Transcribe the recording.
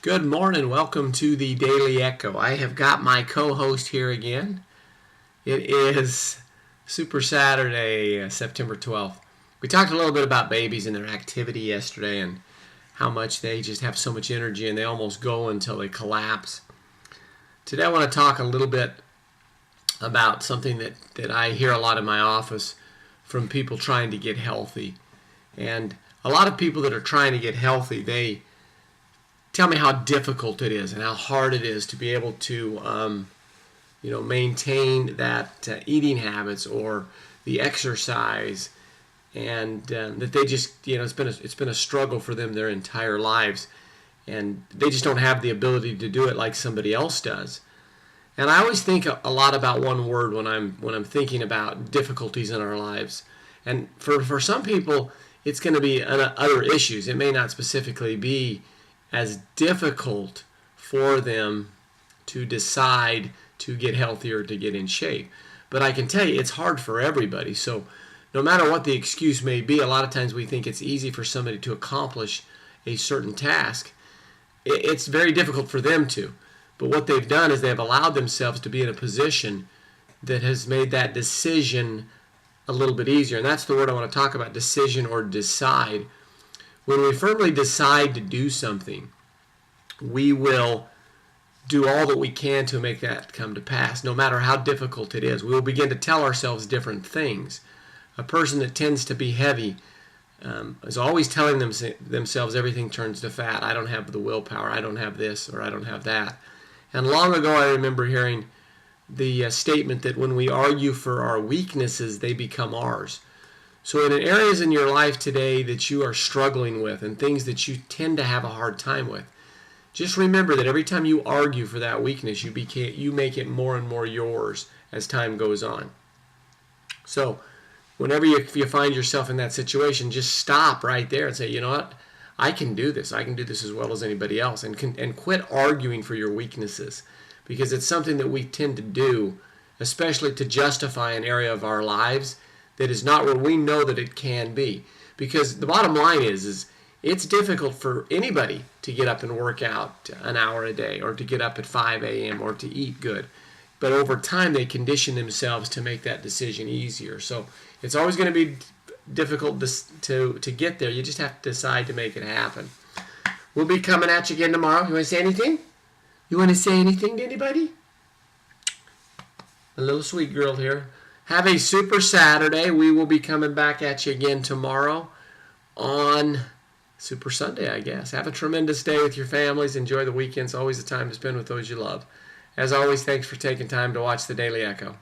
Good morning. Welcome to the Daily Echo. I have got my co-host here again. It is Super Saturday, September 12th. We talked a little bit about babies and their activity yesterday and how much they just have so much energy and they almost go until they collapse. Today I want to talk a little bit about something that I hear a lot in my office from people trying to get healthy. And a lot of people that are trying to get healthy, they tell me how difficult it is and how hard it is to be able to maintain that eating habits or the exercise, and that they just it's been a struggle for them their entire lives, and they just don't have the ability to do it like somebody else does. And I always think a lot about one word when I'm thinking about difficulties in our lives. And for some people, it's going to be other issues. It may not specifically be as difficult for them to decide to get healthier, to get in shape. But I can tell you it's hard for everybody. So no matter what the excuse may be, a lot of times we think it's easy for somebody to accomplish a certain task. It's very difficult for them to. But what they've done is they've allowed themselves to be in a position that has made that decision a little bit easier. And that's the word I want to talk about, decision or decide. When we firmly decide to do something, we will do all that we can to make that come to pass, no matter how difficult it is. We will begin to tell ourselves different things. A person that tends to be heavy is always telling themselves everything turns to fat. I don't have the willpower. I don't have this, or I don't have that. And long ago, I remember hearing the statement that when we argue for our weaknesses, they become ours. So in areas in your life today that you are struggling with and things that you tend to have a hard time with, just remember that every time you argue for that weakness, you make it more and more yours as time goes on. So whenever you find yourself in that situation, just stop right there and say, you know what? I can do this. I can do this as well as anybody else. And quit arguing for your weaknesses, because it's something that we tend to do, especially to justify an area of our lives that is not where we know that it can be. Because the bottom line is it's difficult for anybody to get up and work out an hour a day, or to get up at 5 a.m. or to eat good. But over time, they condition themselves to make that decision easier. So it's always going to be difficult to get there. You just have to decide to make it happen. We'll be coming at you again tomorrow. You want to say anything? You want to say anything to anybody? A little sweet girl here. Have a super Saturday. We will be coming back at you again tomorrow on Super Sunday, I guess. Have a tremendous day with your families. Enjoy the weekend. It's always a time to spend with those you love. As always, thanks for taking time to watch the Daily Echo.